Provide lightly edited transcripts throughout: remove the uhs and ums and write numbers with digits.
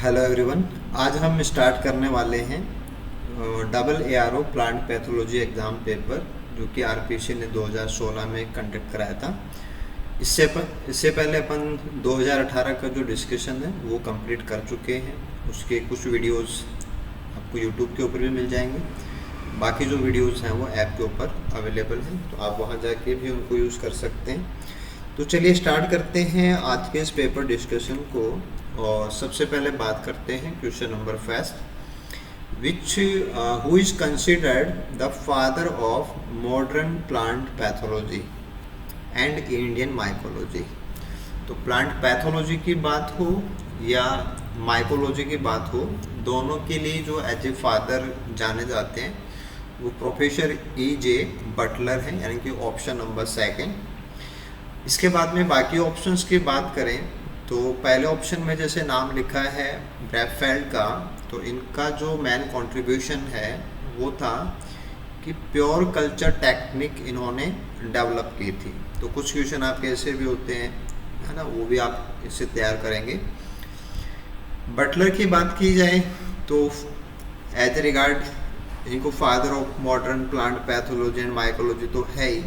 Hello everyone. आज हम start करने वाले हैं double ARO plant pathology exam paper, जो कि आरपीसी ने 2016 में कंडक्ट कराया था। इससे पहले अपन 2018 का जो डिस्कशन है वो कंप्लीट कर चुके हैं। उसके कुछ वीडियोस आपको यूट्यूब के ऊपर भी मिल जाएंगे। बाकी जो वीडियोस हैं वो ऐप के ऊपर अवेलेबल हैं, तो आप वहां जाके भी उनको यूज़ कर सकते हैं। तो चलिए स्टार्ट करते हैं आज के इस पेपर डिस्कशन को। और सबसे पहले बात करते हैं question number first, which who is considered the father of modern plant pathology and Indian mycology. तो प्लांट पैथोलॉजी की बात हो या माइकोलॉजी की बात हो, दोनों के लिए जो एज ए फादर जाने जाते हैं वो प्रोफेसर E.J. बटलर हैं, यानी कि ऑप्शन नंबर सेकंड। इसके बाद में बाकी ऑप्शंस की बात करें तो पहले ऑप्शन में जैसे नाम लिखा है ब्रैफेल्ड का, तो इनका जो मेन कंट्रीब्यूशन है वो था कि प्योर कल्चर टेक्निक इन्होंने डेवलप की थी। तो कुछ क्वेश्चन आपके ऐसे भी होते हैं, है ना, वो भी आप इससे तैयार करेंगे। बटलर की बात की जाए तो एज रिगार्ड इनको father of modern plant pathology and mycology तो है ही।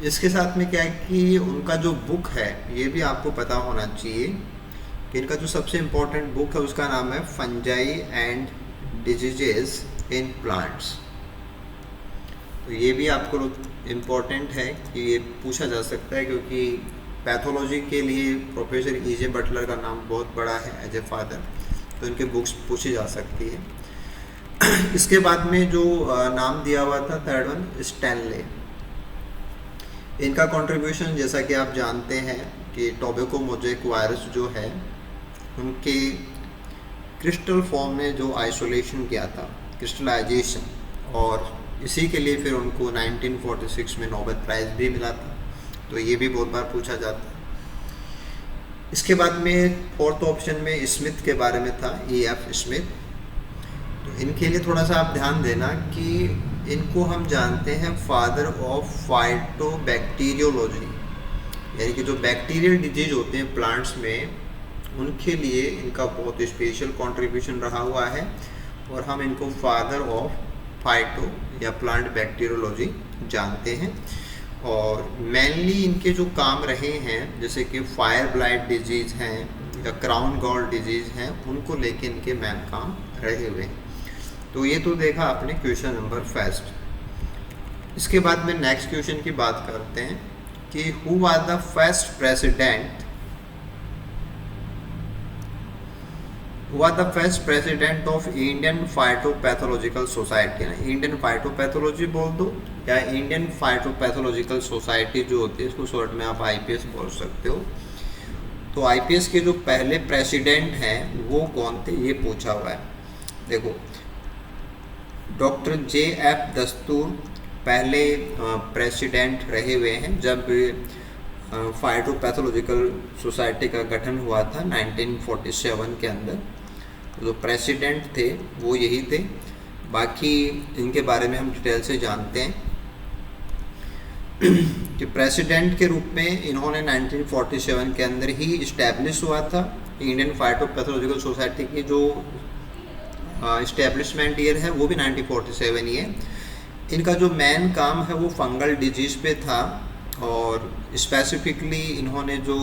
इसके साथ में क्या है कि उनका जो बुक है ये भी आपको पता होना चाहिए कि इनका जो सबसे इम्पोर्टेंट बुक है उसका नाम है fungi and diseases in plants. तो ये भी आपको इम्पोर्टेंट है कि ये पूछा जा सकता है, क्योंकि पैथोलॉजी के लिए प्रोफेसर E.J. बटलर का नाम बहुत बड़ा है एज ए फादर, तो इनके बुक्स पूछी जा सकती है। इसके बाद में जो नाम दिया हुआ था थर्ड वन, स्टैनले। इनका कंट्रीब्यूशन जैसा कि आप जानते हैं कि टोबैको मोज़ेक वायरस जो है उनके क्रिस्टल फॉर्म में जो आइसोलेशन किया था, क्रिस्टलाइजेशन, और इसी के लिए फिर उनको 1946 में नोबेल प्राइज़ भी मिला था। तो ये भी बहुत बार पूछा जाता है। इसके बाद में फोर्थ ऑप्शन में स्मिथ के बारे में था, E.F. स्मिथ। तो इनके लिए थोड़ा सा आप ध्यान देना कि इनको हम जानते हैं फादर ऑफ फाइटोबैक्टीरियोलॉजी, यानी कि जो बैक्टीरियल डिजीज होते हैं प्लांट्स में उनके लिए इनका बहुत स्पेशल कंट्रीब्यूशन रहा हुआ है, और हम इनको फादर ऑफ फाइटो या प्लांट बैक्टीरियोलॉजी जानते हैं। और मेनली इनके जो काम रहे हैं जैसे कि फायर ब्लाइट डिजीज़ हैं या क्राउन गॉल डिजीज़ हैं, उनको लेके इनके मेन काम रहे हुए हैं। तो ये तो देखा आपने क्वेश्चन नंबर फर्स्ट। इसके बाद में नेक्स्ट क्वेश्चन की बात करते हैं कि who was the first president of Indian phytopathological society. Indian phytopathology बोल दो या इंडियन फाइटोपैथोलॉजिकल सोसाइटी जो होती है, इसको शॉर्ट में आप IPS बोल सकते हो। तो IPS के जो पहले प्रेसिडेंट हैं वो कौन थे, ये पूछा हुआ है। देखो, डॉक्टर J.F. दस्तूर पहले प्रेसिडेंट रहे हुए हैं जब फाइटोपैथोलॉजिकल सोसाइटी का गठन हुआ था 1947 के अंदर। जो प्रेसिडेंट थे वो यही थे। बाकी इनके बारे में हम डिटेल से जानते हैं कि प्रेसिडेंट के रूप में इन्होंने 1947 के अंदर ही इस्टेब्लिश हुआ था। इंडियन फाइटोपैथोलॉजिकल सोसाइटी की जो इस्टेब्लिशमेंट ईयर है वो भी 1947 ही है। इनका जो मेन काम है वो फंगल डिजीज़ पे था, और स्पेसिफिकली इन्होंने जो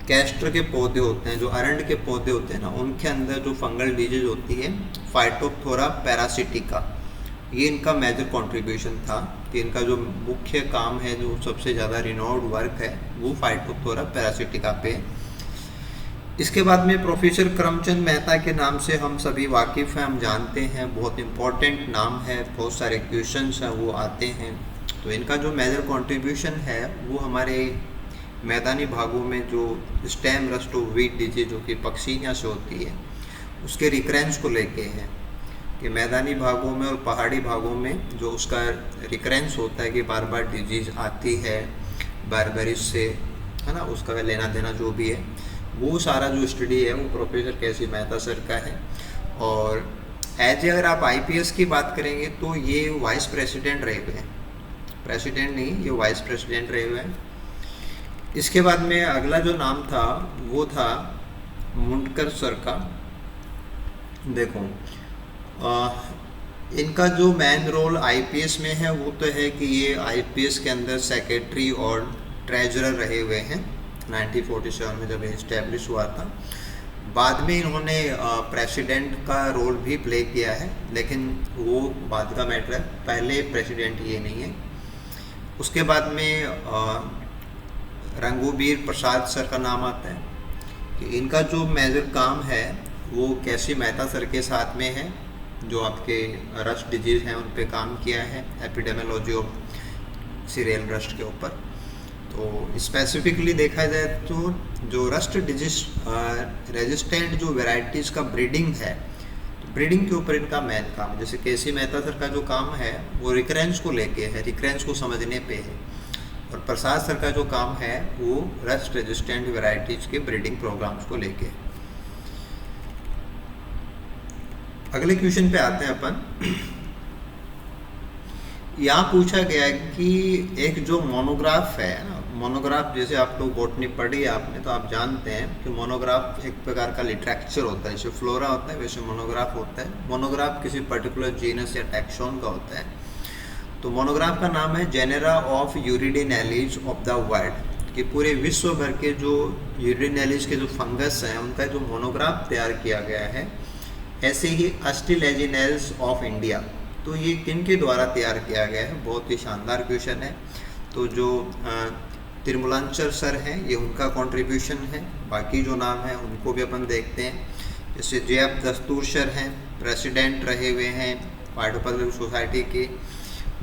कैस्टर के पौधे होते हैं, जो अरंड के पौधे होते हैं ना, उनके अंदर जो फंगल डिजीज होती है फाइटोप्थोरा पैरासिटिका, ये इनका मेजर कंट्रीब्यूशन था। कि इनका जो मुख्य काम है, जो सबसे ज़्यादा रिनोर्ड वर्क है, वो फाइटोप्थोरा पैरासिटिका पे है। इसके बाद में प्रोफेसर करमचंद मेहता के नाम से हम सभी वाकिफ़ हैं, हम जानते हैं, बहुत इम्पोर्टेंट नाम है, बहुत सारे क्वेश्चंस हैं वो आते हैं। तो इनका जो मेजर कंट्रीब्यूशन है वो हमारे मैदानी भागों में जो stem rust of wheat disease जो कि पक्षियाँ से होती है उसके रिकरेंस को लेके है, कि मैदानी भागों में और पहाड़ी भागों में जो उसका रिकरेंस होता है कि बार बार डिजीज आती है बारबेरिस से, है ना, उसका लेना देना जो भी है, वो सारा जो स्टडी है वो प्रोफेसर के.सी. मेहता सर का है। और एज अगर आप IPS की बात करेंगे तो ये वाइस प्रेसिडेंट रहे हुए हैं, प्रेसिडेंट नहीं, ये वाइस प्रेसिडेंट रहे हुए हैं। इसके बाद में अगला जो नाम था वो था मुंडकर सर का, देखो, इनका जो मेन रोल आईपीएस में है वो तो है कि ये आईपीएस के अंदर सेक्रेटरी और ट्रेजरर रहे हुए हैं 1947 में जब ये इस्टेब्लिश हुआ था। बाद में इन्होंने प्रेसिडेंट का रोल भी प्ले किया है, लेकिन वो बाद का मैटर है, पहले प्रेसिडेंट ये नहीं है। उसके बाद में रघुवीर प्रसाद सर का नाम आता है कि इनका जो मेजर काम है वो केसी मेहता सर के साथ में है, जो आपके रस्ट डिजीज हैं उन पे काम किया है, एपिडेमियोलॉजी ऑफ सीरियल रस्ट के ऊपर। तो स्पेसिफिकली देखा जाए तो जो रस्ट डिजीज रेजिस्टेंट जो वेराइटीज़ का ब्रीडिंग है, तो ब्रीडिंग के ऊपर इनका मेन काम है। जैसे केसी मेहता सर का जो काम है वो रिकरेंस को लेके है, रिकरेंस को समझने पे है, और प्रसाद सर का जो काम है वो रस्ट रेजिस्टेंट वेराइटीज़ के ब्रीडिंग प्रोग्राम्स को लेके है। अगले क्वेश्चन पे आते हैं अपन। यहाँ पूछा गया है कि एक जो मोनोग्राफ है ना, मोनोग्राफ जैसे आप लोग बॉटनी पढ़ी है आपने, तो आप जानते हैं कि मोनोग्राफ एक प्रकार का लिटरेचर होता है, जैसे फ्लोरा होता है वैसे मोनोग्राफ होता है। मोनोग्राफ किसी पर्टिकुलर जीनस या टैक्सोन का होता है। तो मोनोग्राफ का नाम है genera of Uredinales of the world, कि पूरे विश्व भर के जो यूरिडिनेलिज के जो फंगस हैं उनका जो मोनोग्राफ तैयार किया गया है। ऐसे ही अस्टिलेजिनेल्स ऑफ इंडिया, तो ये किन के द्वारा तैयार किया गया है, बहुत ही शानदार क्वेश्चन है। तो जो तिरुमलांचल सर हैं ये उनका कंट्रीब्यूशन है। बाकी जो नाम है उनको भी अपन देखते हैं, जैसे जे.एफ. दस्तूर सर हैं, प्रेसिडेंट रहे हुए हैं बायोलॉजिकल सोसाइटी के।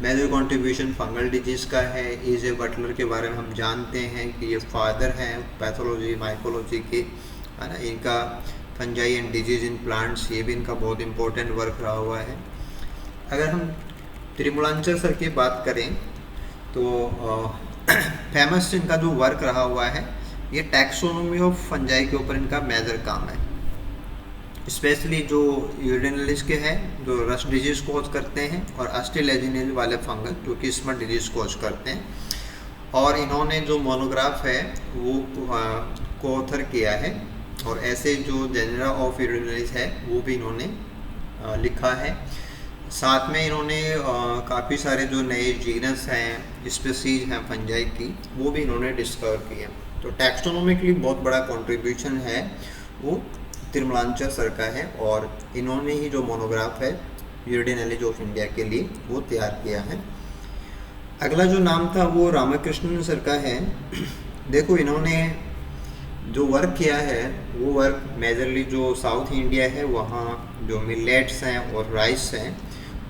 मेजर कंट्रीब्यूशन फंगल डिजीज़ का है। E.J. बटलर के बारे में हम जानते हैं कि ये फादर हैं पैथोलॉजी माइकोलॉजी के, है ना। इनका fungi and disease in plants, ये भी इनका बहुत इंपॉर्टेंट वर्क रहा हुआ है। अगर हम तिरुमलांचल सर की बात करें तो फेमस इनका जो वर्क रहा हुआ है ये टैक्सोनॉमी ऑफ फंजाई के ऊपर इनका मेजर काम है। स्पेशली जो यूरिडिनेलिज के हैं जो रस्ट डिजीज कोज करते हैं, और अस्टिलेजिनेज वाले फंगस जो कि स्मट डिजीज कोज करते हैं। और इन्होंने जो मोनोग्राफ है वो को ऑथर किया है, और ऐसे जो जेनेरा ऑफ यूरिडिनेलिज है वो भी इन्होंने लिखा है। साथ में इन्होंने काफ़ी सारे जो नए जीनस हैं, स्पीसीज हैं फंजाई की, वो भी इन्होंने डिस्कवर किए। तो टैक्सोनॉमिकली बहुत बड़ा कंट्रीब्यूशन है वो तिरुमलांचल सर का है, और इन्होंने ही जो मोनोग्राफ है यूरिडिनेलिज ऑफ इंडिया के लिए वो तैयार किया है। अगला जो नाम था वो रामकृष्णन सर का है। देखो, इन्होंने जो वर्क किया है वो वर्क मेजरली जो साउथ इंडिया है वहाँ जो मिलेट्स हैं और राइस हैं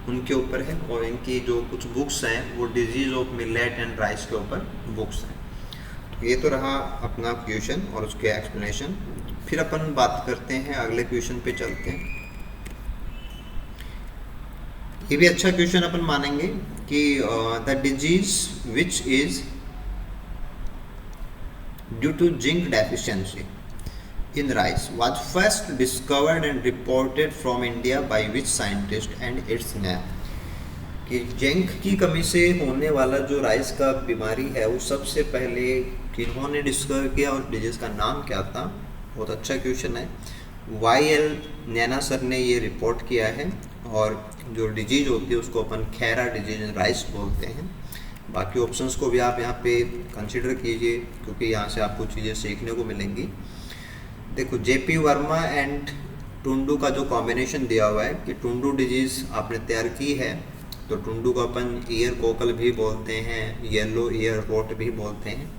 उनके ऊपर है, और इनकी जो कुछ बुक्स हैं वो disease of millet and rice के ऊपर बुक्स हैं। तो ये तो रहा अपना क्वेश्चन और उसके एक्सप्लेनेशन। फिर अपन बात करते हैं, अगले क्वेश्चन पे चलते हैं। ये भी अच्छा क्वेश्चन अपन मानेंगे कि the disease which is due to zinc deficiency in rice was first discovered and reported from India by which scientist and its name, कि जिंक की कमी से होने वाला जो राइस का बीमारी है वो सबसे पहले किन्होंने डिस्कवर किया और डिजीज का नाम क्या था। बहुत अच्छा क्वेश्चन है। YL नैना सर ने ये रिपोर्ट किया है, और जो डिजीज होती है उसको अपन खैरा डिजीज राइस बोलते हैं। बाकी ऑप्शंस को भी आप यहाँ पे कंसिडर कीजिए, क्योंकि यहाँ से आपको चीज़ें सीखने को मिलेंगी। देखो, JP वर्मा एंड टुंडू का जो कॉम्बिनेशन दिया हुआ है कि टुंडू डिजीज़ आपने तैयार की है, तो टुंडू को अपन ईयर कोकल भी बोलते हैं, येलो ईयर रोट भी बोलते हैं।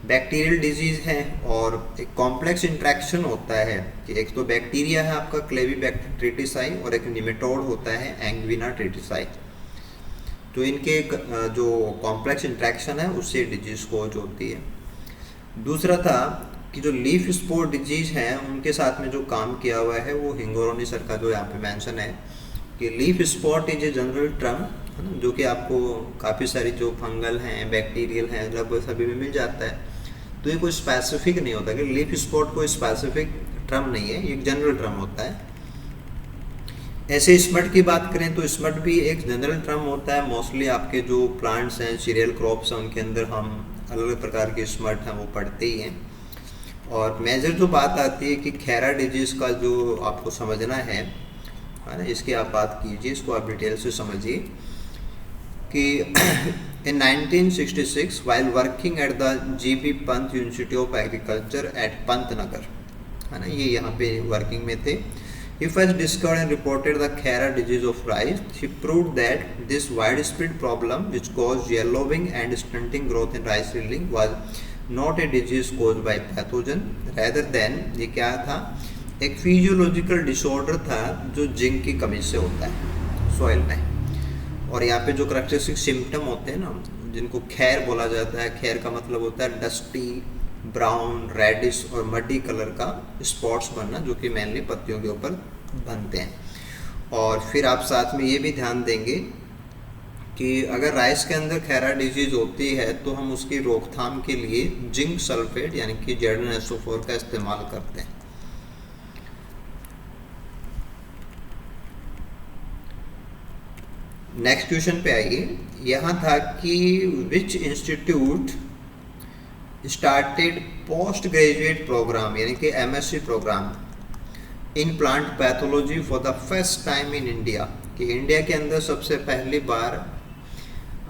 बैक्टीरियल डिजीज़ है, और एक कॉम्प्लेक्स इंट्रैक्शन होता है कि एक तो बैक्टीरिया है आपका क्लेवीबैक्टर ट्रिटिसाई, और एक निमेटोड होता है एंग्विना ट्रिटिसाई। तो इनके जो कॉम्प्लेक्स इंट्रैक्शन है उससे डिजीज़ कोज होती है। दूसरा था कि जो लीफ स्पोर डिजीज हैं उनके साथ में जो काम किया हुआ है वो हिंगोरोनी सर का जो यहाँ पे मेंशन है कि leaf spot is a general term, जो कि आपको काफ़ी सारी जो फंगल हैं बैक्टीरियल हैं लगभग सभी में मिल जाता है। तो ये कोई स्पेसिफिक नहीं होता कि लीफ स्पॉट कोई स्पेसिफिक टर्म नहीं है, ये एक जनरल टर्म होता है। ऐसे स्मट की बात करें तो स्मट भी एक जनरल टर्म होता है। मोस्टली आपके जो प्लांट्स हैं सीरियल क्रॉप्स हैं उनके अंदर हम अलग अलग प्रकार के स्मट हैं वो पढ़ते ही हैं। और मेजर जो बात आती है कि खैरा डिजीज़ का जो आपको समझना है ना, इसकी आप बात कीजिए, इसको आप डिटेल से समझिए कि in 1966 while working at the G.B. Pant University of Agriculture at Pantnagar, है ना, ये यहाँ पे वर्किंग में थे, he first discovered and reported the Khera disease of rice. He proved that this widespread problem which caused yellowing and stunting growth in rice yielding was not a disease caused by pathogen rather than ये क्या था, एक physiological disorder था जो zinc की कमी से होता है सॉइल में। और यहाँ पे जो करेक्टरिस्टिक सिम्टम होते हैं ना, जिनको खैर बोला जाता है, खैर का मतलब होता है डस्टी, ब्राउन, रेडिश और मडी कलर का स्पॉट्स बनना, जो कि मेनली पत्तियों के ऊपर बनते हैं। और फिर आप साथ में ये भी ध्यान देंगे कि अगर राइस के अंदर खैरा डिजीज होती है तो हम उसकी रोकथाम के लिए जिंक सल्फेट यानी कि ZnSO4 का इस्तेमाल करते हैं। नेक्स्ट क्वेश्चन पे आइए। यहाँ था कि which institute started post graduate program यानी कि MSc program in plant pathology for the first time in India, कि इंडिया के अंदर सबसे पहली बार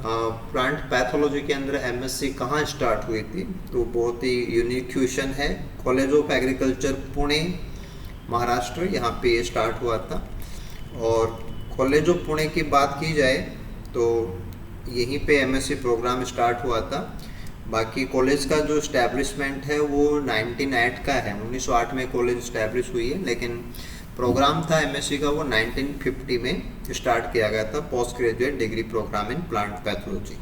प्लांट पैथोलॉजी के अंदर MSc कहाँ स्टार्ट हुई थी। तो बहुत ही यूनिक क्वेश्चन है। College of agriculture Pune Maharashtra, यहाँ पे स्टार्ट हुआ था। और कॉलेज ऑफ पुणे की बात की जाए तो यहीं पे MSc प्रोग्राम स्टार्ट हुआ था। बाकी कॉलेज का जो इस्टेब्लिशमेंट है वो 1908 का है, 1908 में कॉलेज इस्टेब्लिश हुई है, लेकिन प्रोग्राम था MSc का वो 1950 में स्टार्ट किया गया था, post graduate degree program in plant pathology.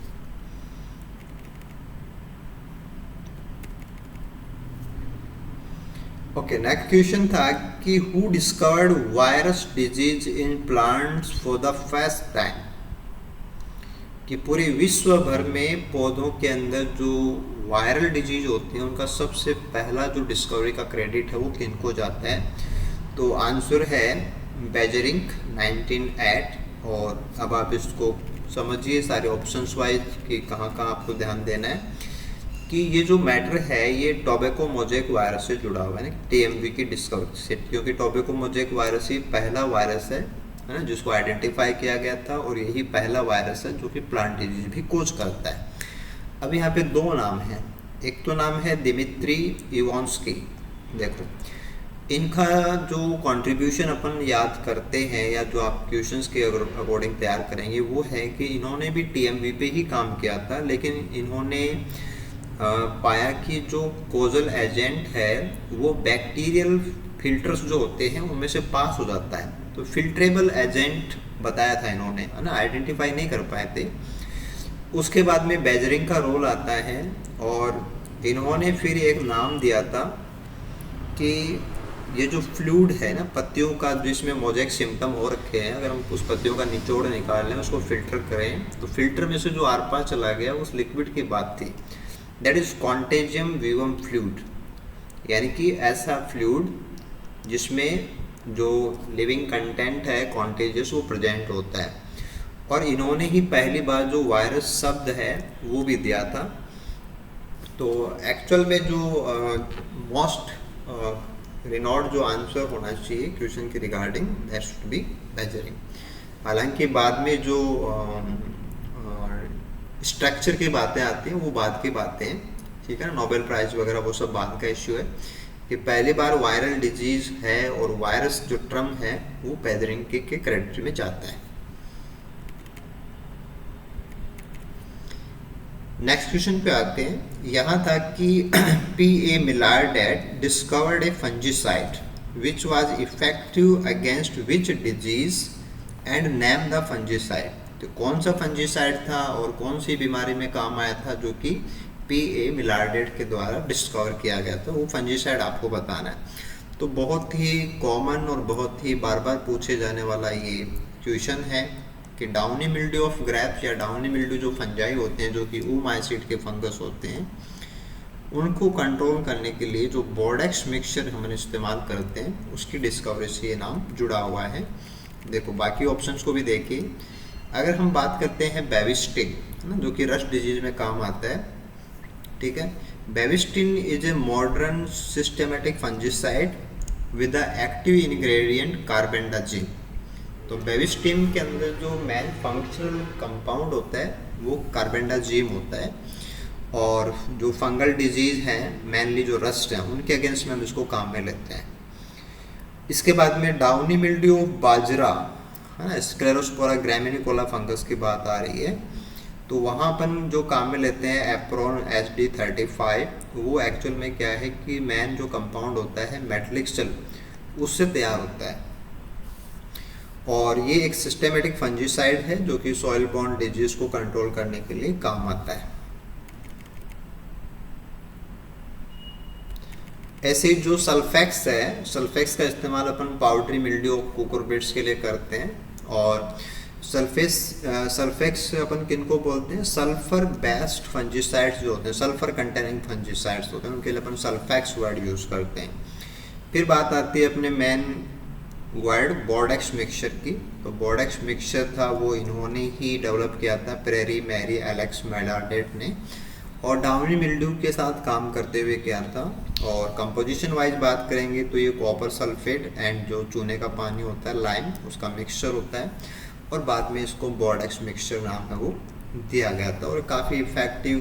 Okay, next question था कि who discovered virus disease in plants for the first time, कि पूरे विश्व भर में पौधों के अंदर जो वायरल डिजीज होती हैं उनका सबसे पहला जो डिस्कवरी का क्रेडिट है वो किनको जाता है। तो आंसर है बेजरिंग 1908। और अब आप इसको समझिए सारे ऑप्शंस वाइज कि कहाँ कहाँ आपको ध्यान देना है कि ये जो मैटर है ये टोबैको मोज़ेक वायरस से जुड़ा हुआ है, TMV की डिस्कवरी से, क्योंकि टोबैको मोज़ेक वायरस ही पहला वायरस है ना जिसको आइडेंटिफाई किया गया था, और यही पहला वायरस है जो कि प्लांट डिजीज भी कोज करता है। अब यहाँ पे दो नाम हैं, एक तो नाम है दिमित्री इवांस्की। देखो इनका जो कंट्रीब्यूशन अपन याद करते हैं या जो आप क्वेश्चंस के अकॉर्डिंग तैयार करेंगे वो है कि इन्होंने भी TMV पे ही काम किया था, लेकिन इन्होंने पाया कि जो कोजल एजेंट है वो बैक्टीरियल फिल्टर्स जो होते हैं उनमें से पास हो जाता है। तो फिल्ट्रेबल एजेंट बताया था इन्होंने, है ना, आइडेंटिफाई नहीं कर पाए थे। उसके बाद में बेजरिंग का रोल आता है और इन्होंने फिर एक नाम दिया था कि ये जो फ्लूइड है ना पत्तियों का जिसमें मोज़ेक सिम्टम हो रखे हैं, अगर हम उस पत्तियों का निचोड़ निकाल लें, उसको फिल्टर करें, तो फिल्टर में से जो आर पार चला गया उस लिक्विड की बात थी, दैट इज कॉन्टेजियम विवम फ्लूइड, यानी कि ऐसा फ्लूइड जिसमें जो लिविंग कंटेंट है कॉन्टेजियस वो प्रेजेंट होता है। और इन्होंने ही पहली बार जो वायरस शब्द है वो भी दिया था। तो एक्चुअल में जो मोस्ट रिनॉल्ड जो आंसर होना चाहिए क्वेश्चन के regarding that should be Beijerinck. हालांकि बाद में जो स्ट्रक्चर की बातें आती हैं वो बाद की बातें हैं, ठीक है ना, नोबेल प्राइज वगैरह वो सब बाद का इश्यू है। कि पहली बार वायरल डिजीज है और वायरस जो टर्म है वो बेजरिंग के कैटेगरी में जाता है। नेक्स्ट क्वेश्चन पे आते हैं। यहाँ था कि P.A. Millardet discovered A fungicide which was effective against which disease and name the fungicide. तो कौन सा फंजीसाइड था और कौन सी बीमारी में काम आया था जो कि P.A. Millardet के द्वारा डिस्कवर किया गया था, वो फंजीसाइड आपको बताना है। तो बहुत ही कॉमन और बहुत ही बार बार पूछे जाने वाला ये क्वेश्चन है कि डाउनी मिल्ड्यू ऑफ ग्रेप्स या डाउनी मिल्ड्यू जो फंजाई होते हैं जो कि ओमाइसीड के फंगस होते हैं, उनको कंट्रोल करने के लिए जो बोर्डेक्स मिक्सचर हम इस्तेमाल करते हैं उसकी डिस्कवरी से ये नाम जुड़ा हुआ है। देखो बाकी ऑप्शंस को भी देखिए। अगर हम बात करते हैं बेविस्टिन, है ना, जो कि रस्ट डिजीज में काम आता है, ठीक है, Bavistin is a modern systematic fungicide with the active ingredient carbendazim. तो बेविस्टिन के अंदर जो मेन फंक्शनल कंपाउंड होता है वो कार्बेंडाजिम होता है, और जो फंगल डिजीज़ हैं मेनली जो रस्ट हैं उनके अगेंस्ट में हम इसको काम में लेते हैं। इसके बाद में डाउनी मिल्ड्यू बाजरा है ना, स्क्लेरोस्पोरा ग्रामिनिकोला फंगस की बात आ रही है, तो वहाँ अपन जो काम में लेते हैं एप्रोन HD35। वो एक्चुअल में क्या है कि मैन जो कंपाउंड होता है मेटलिक्सल उससे तैयार होता है, और ये एक सिस्टेमेटिक फंजीसाइड है जो कि सॉइल बॉर्न डिजीज को कंट्रोल करने के लिए काम आता है। ऐसे जो सल्फेक्स है, सल्फेक्स का इस्तेमाल अपन पाउडरी मिल्ड्यू कुकुरबिट्स के लिए करते हैं, और सल्फेक्स अपन किनको बोलते हैं, सल्फर बेस्ड फंजीसाइड्स जो होते हैं, सल्फर कंटेनिंग फंजीसाइड्स होते हैं, उनके लिए अपन सल्फेक्स वर्ड यूज़ करते हैं। फिर बात आती है अपने मेन वर्ड बोर्डेक्स मिक्सचर की। तो बोर्डेक्स मिक्सचर था वो इन्होंने ही डेवलप किया था, प्रेरी मैरी एलेक्स मेलाडेट ने, और डाउनी मिल्ड्यू के साथ काम करते हुए किया था। और कंपोजिशन वाइज बात करेंगे तो ये कॉपर सल्फेट एंड जो चूने का पानी होता है लाइम, उसका मिक्सचर होता है, और बाद में इसको बोर्डेक्स मिक्सचर नाम है वो दिया गया था, और काफ़ी इफेक्टिव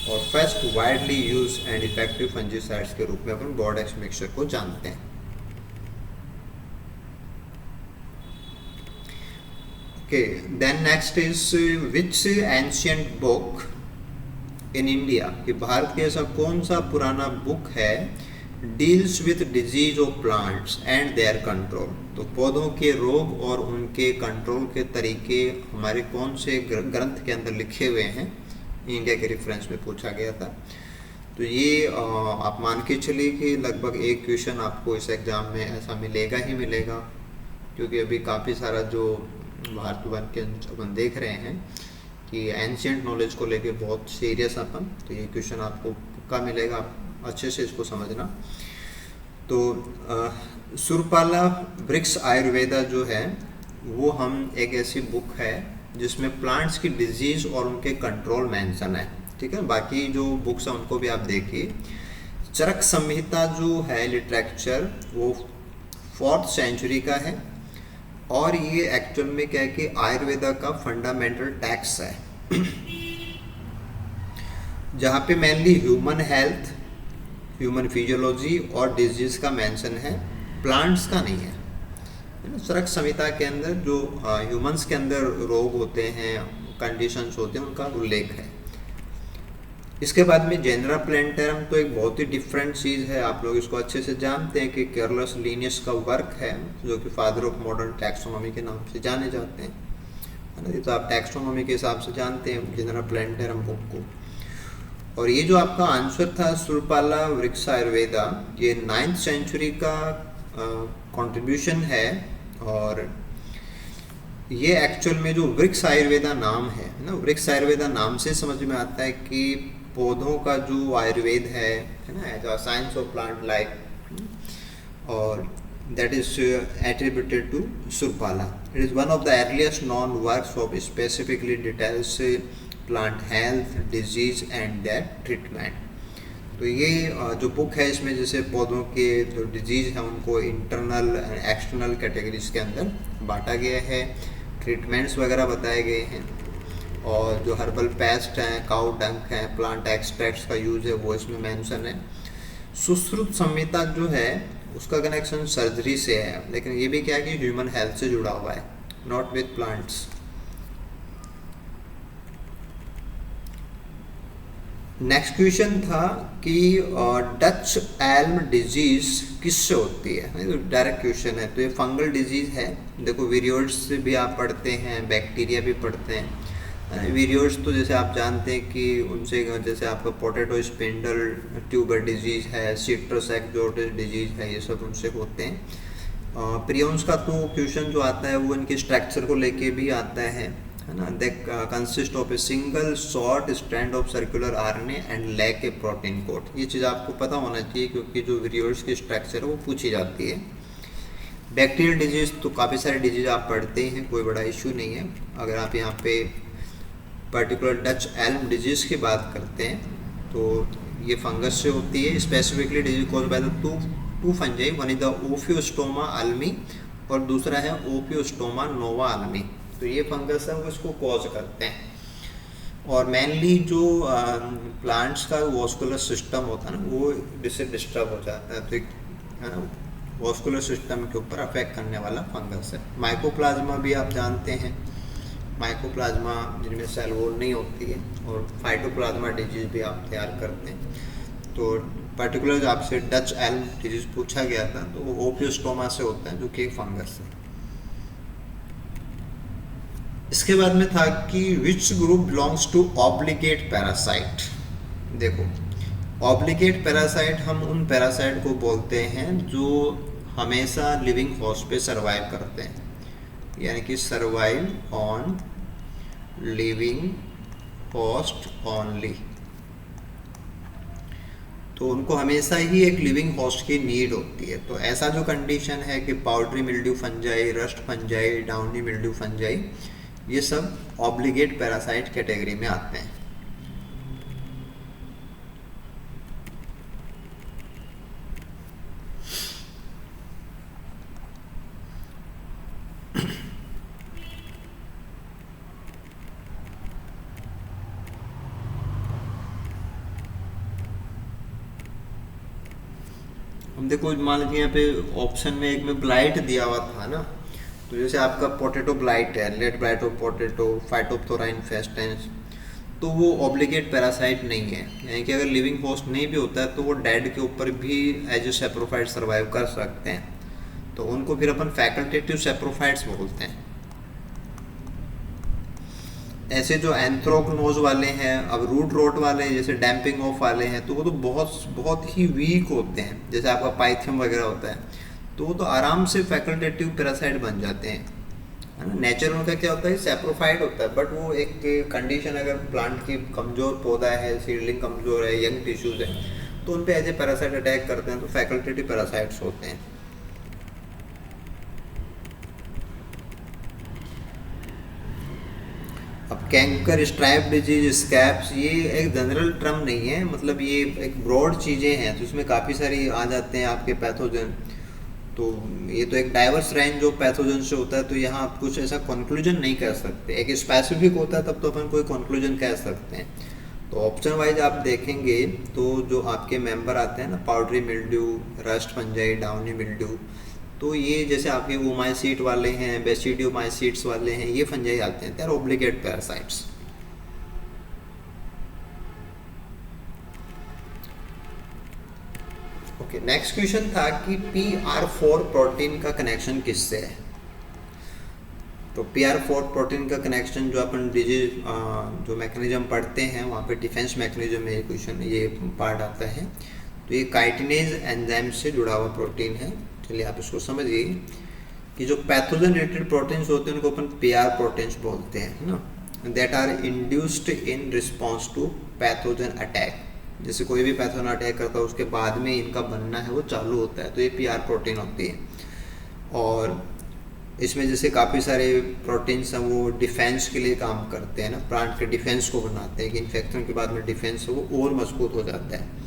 और first widely use and effective fungicides के रूप में अपन बोर्डेक्स मिक्सचर को जानते हैं। Okay, then next is which ancient book in India, कि भारत के ऐसा कौन सा पुराना बुक है deals with disease of plants and their control. तो पौधों के रोग और उनके कंट्रोल के तरीके हमारे कौन से ग्रंथ के अंदर लिखे हुए हैं, इंडिया के रेफरेंस में पूछा गया था। तो ये आप मान के चलिए कि लगभग एक क्वेश्चन आपको इस एग्ज़ाम में ऐसा मिलेगा ही मिलेगा, क्योंकि अभी काफ़ी सारा जो भारत वन के अपन देख रहे हैं कि एंशियंट नॉलेज को लेके बहुत सीरियस अपन, तो ये क्वेश्चन आपको पक्का मिलेगा, आप अच्छे से इसको समझना। तो सुरपाला वृक्ष आयुर्वेदा जो है वो हम एक ऐसी बुक है जिसमें प्लांट्स की डिजीज़ और उनके कंट्रोल मेंशन है, ठीक है। बाकी जो बुक्स हैं उनको भी आप देखिए। चरक संहिता जो है लिटरेचर वो 4th सेंचुरी का है, और ये एक्चुअल में क्या है कि आयुर्वेदा का फंडामेंटल टेक्स्ट है जहाँ पे mainly human health, human physiology और डिजीज का मेंशन है, प्लांट्स का नहीं है। चरक संहिता के अंदर जो ह्यूमंस के अंदर रोग होते हैं, कंडीशंस होते हैं, उनका उल्लेख है। इसके बाद में जेनरा प्लेंटेरम तो एक बहुत ही डिफरेंट चीज़ है, आप लोग इसको अच्छे से जानते हैं कि केरलस लीनियस का वर्क है जो कि फादर ऑफ मॉडर्न टैक्सोनॉमी के नाम से जाने जाते हैं, है ना। ये तो आप टैक्सोनॉमी के हिसाब से जानते हैं जेनरा प्लेंटेरम बुक को। और ये जो आपका आंसर था सुरपाला वृक्ष आयुर्वेदा, ये 9th सेंचुरी का कंट्रीब्यूशन है, और ये एक्चुअल में जो वृक्ष आयुर्वेदा नाम है ना, वृक्ष आयुर्वेदा नाम से समझ में आता है कि पौधों का जो आयुर्वेद है ना, as a science of plant life, और that is attributed to Surapala. It is one of the earliest known works of specifically details plant health, disease and that treatment. तो ये जो बुक है इसमें जैसे पौधों के जो डिजीज हैं उनको इंटरनल एंड एक्सटर्नल कैटेगरीज के अंदर बांटा गया है, ट्रीटमेंट्स वगैरह बताए गए हैं, और जो हर्बल पेस्ट हैं, काउ डंक हैं, प्लांट एक्सट्रैक्ट्स का यूज़ है वो इसमें मेंशन है। सुश्रुत संहिता जो है उसका कनेक्शन सर्जरी से है, लेकिन ये भी क्या है कि ह्यूमन हेल्थ से जुड़ा हुआ है, not with plants. Next question था कि डच एल्म डिजीज किससे होती है, तो डायरेक्ट क्वेश्चन है। तो ये फंगल डिजीज है, देखो विरियोइड्स से भी आप पढ़ते हैं, बैक्टीरिया भी पढ़ते हैं। विरियोइड्स तो जैसे आप जानते हैं कि उनसे जैसे आपका पोटैटो स्पिंडल ट्यूबर डिजीज है, सिट्रस एक्जोटिस डिजीज है, ये सब उनसे होते हैं। प्रियॉन्स का तो क्वेश्चन जो आता है वो इनके स्ट्रक्चर को लेके भी आता है ना। They consist of a single short strand of circular RNA and lack a protein coat. ये चीज़ आपको पता होना चाहिए क्योंकि जो विरियोइड्स की स्ट्रक्चर है वो पूछी जाती है। बैक्टीरियल डिजीज तो काफ़ी सारे डिजीज आप पढ़ते ही हैं, कोई बड़ा इशू नहीं है। अगर आप यहाँ पे पर्टिकुलर डच एल्म डिजीज की बात करते हैं तो ये फंगस से होती है। Specifically disease caused by the two fungi, one is the Ophiostoma ulmi और दूसरा है ओफियोस्टोमा नोवा अल्मी। तो ये फंगस है वो इसको कॉज करते हैं। और मेनली जो प्लांट्स का वॉस्कुलर सिस्टम होता है ना वो जिससे डिस्टर्ब हो जाता है, तो है ना वॉस्कुलर सिस्टम के ऊपर अफेक्ट करने वाला फंगस है। माइकोप्लाज्मा भी आप जानते हैं, माइकोप्लाज्मा जिनमें सेल वॉल नहीं होती है, और फाइटोप्लाज्मा डिजीज भी आप तैयार करते हैं। तो पर्टिकुलर जो आपसे डच एल्म डिजीज पूछा गया था तो वो ओपियोस्टोमा से होता है, जो कि एक फंगस है। इसके बाद में था कि which group belongs to obligate parasite. देखो, ऑब्लिगेट पैरासाइट हम उन पैरासाइट को बोलते हैं जो हमेशा लिविंग होस्ट पे सरवाइव करते हैं, यानी कि survive on living host only. तो उनको हमेशा ही एक लिविंग होस्ट की नीड होती है। तो ऐसा जो कंडीशन है कि powdery mildew fungi, rust fungi, downy mildew fungi, ये सब ऑब्लिगेट पैरासाइट कैटेगरी में आते हैं। हम देखो, मान लीजिए यहाँ पे ऑप्शन में एक में ब्लाइट दिया हुआ था ना, तो जैसे आपका पोटैटो ब्लाइट है, late blight of potato, phytophthora infestans, तो वो ऑब्लिगेट पैरासाइट नहीं है। यानी कि अगर लिविंग होस्ट नहीं भी होता है तो वो डेड के ऊपर भी एज ए सेप्रोफाइट सर्वाइव कर सकते हैं, तो उनको फिर अपन फैकल्टेटिव सेप्रोफाइट्स बोलते हैं। ऐसे जो एंथ्रोक्नोज वाले हैं, अब रूट रोट वाले जैसे डैम्पिंग ऑफ वाले हैं, तो वो तो बहुत ही वीक होते हैं। जैसे आपका पाइथियम वगैरह होता है, तो वो तो आराम से फैकल्टेटिव पैरासाइट बन जाते हैं, है ना। नेचर उनका क्या होता है, सेप्रोफाइट होता है, बट वो एक कंडीशन, अगर प्लांट की कमज़ोर पौधा है, सीडलिंग कमज़ोर है, यंग टिश्यूज है, तो उन पे एज ए पैरासाइट अटैक करते हैं, तो फैकल्टेटिव पैरासाइट्स होते हैं। अब कैंकर, स्ट्राइप डिजीज, स्कैब्स, ये एक जनरल टर्म नहीं है, मतलब ये एक ब्रॉड चीज़ें हैं, तो इसमें काफ़ी सारी आ जाते हैं आपके पैथोजन। तो ये तो एक डाइवर्स रेंज ऑफ पैथोजन से होता है, तो यहाँ आप कुछ ऐसा कंक्लूजन नहीं कह सकते। एक स्पेसिफिक होता है तब तो अपन कोई कंक्लूजन कह सकते हैं। तो ऑप्शन वाइज आप देखेंगे तो जो आपके मेंबर आते हैं ना, powdery mildew, rust fungi, downy mildew, तो ये जैसे आपके ओमाइसीट वाले हैं, बेसिडियोमाइसीट्स वाले हैं, ये फंजाई आते हैं, they are obligate parasites. Okay, next question था कि PR4 प्रोटीन का कनेक्शन किससे है। तो PR4 प्रोटीन का कनेक्शन जो अपन डिजीज जो मैकेनिज्म पढ़ते हैं वहाँ पे डिफेंस मैकेनिज्म में ये क्वेश्चन, ये पार्ट आता है। तो ये काइटिनेज एंजाइम से जुड़ा हुआ प्रोटीन है। चलिए आप इसको समझिए कि जो पैथोजन रिलेटेड प्रोटीन्स होते हैं उनको अपन PR प्रोटीन्स बोलते हैं ना, that are induced in response to pathogen attack. जैसे कोई भी पैथोजन अटैक करता है उसके बाद में इनका बनना है वो चालू होता है, तो ये PR प्रोटीन होती है। और इसमें जैसे काफ़ी सारे प्रोटीन्स हैं वो डिफेंस के लिए काम करते हैं ना, प्लांट के डिफेंस को बनाते हैं कि इन्फेक्शन के बाद में डिफेंस वो और मजबूत हो जाता है।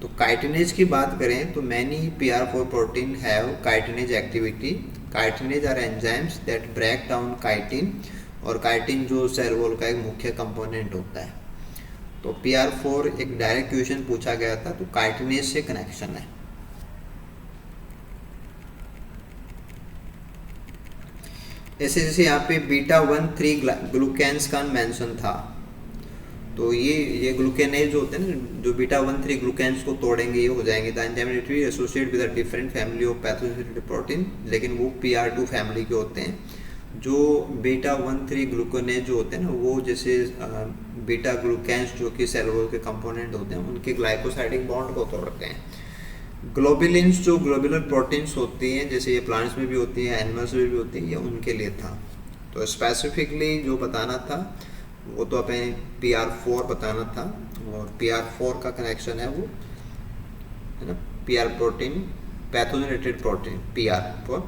तो काइटिनेज की बात करें तो many PR4 protein have chitinase activity. Chitinase are enzymes that break down chitin, और काइटिन जो सेल वॉल का एक मुख्य कंपोनेंट होता है। तो PR4 एक डायरेक्ट क्वेश्चन पूछा गया था, तो काइटिनेज से कनेक्शन है। ऐसे जैसे यहाँ पे β1,3 ग्लूकेन्स का मेंशन था, तो ये ग्लूकेनेज जो होते हैं ना, जो β1,3 ग्लूकेन्स को तोड़ेंगे ये हो जाएंगे। The enzyme associate with a different family of pathogen protein, लेकिन वो PR2 फैमिली के होते हैं। जो β1,3 ग्लूकोनेज जो होते हैं ना, वो जैसे बीटा ग्लूकेन्स जो कि सेल वॉल के कंपोनेंट होते हैं उनके ग्लाइकोसाइडिक बॉन्ड को तोड़ते हैं। ग्लोबुलिन्स जो ग्लोबुलर प्रोटीन्स होती हैं, जैसे ये प्लांट्स में भी होती हैं, एनिमल्स में भी होती हैं, ये उनके लिए था। तो स्पेसिफिकली जो बताना था वो तो हमें PR4 बताना था, और PR4 का कनेक्शन है वो, है ना, PR protein, pathogen related protein, PR4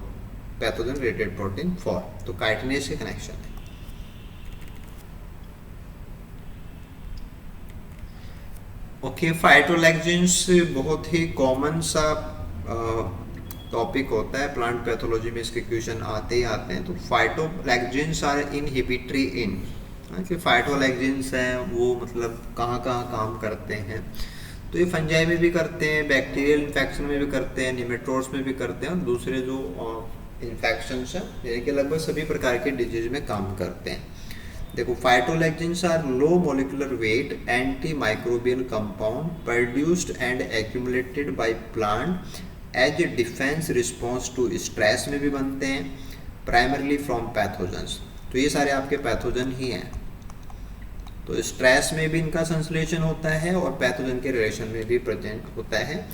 pathogen related protein 4, तो काइटिनेज से कनेक्शन है। ओके, फाइटोलैक्जेंस बहुत ही कॉमन सा टॉपिक होता है प्लांट पैथोलॉजी में, इसके क्वेश्चन आते ही आते हैं। तो फाइटोलैक्जेंस आर इनहिबिटरी इन, कि फाइटोलैक्जेंस हैं वो मतलब कहाँ कहाँ काम करते हैं। तो ये फंजाई में भी करते हैं, बैक्टीरियल इन्फेक्शन में भी करते हैं, निमेटोड्स में भी करते हैं, और दूसरे जो इन्फेक्शन है यानी कि लगभग सभी प्रकार के डिजीज में काम करते हैं। देखो, phytoalexins are low molecular weight anti microbial compound produced and accumulated by plant as a defence response to stress में भी बनते हैं, प्राइमरली फ्रॉम पैथोजेंस। तो ये सारे आपके पैथोजन ही हैं। तो स्ट्रेस में भी इनका संश्लेषण होता है और पैथोजन के रिलेशन में भी प्रेजेंट होता है।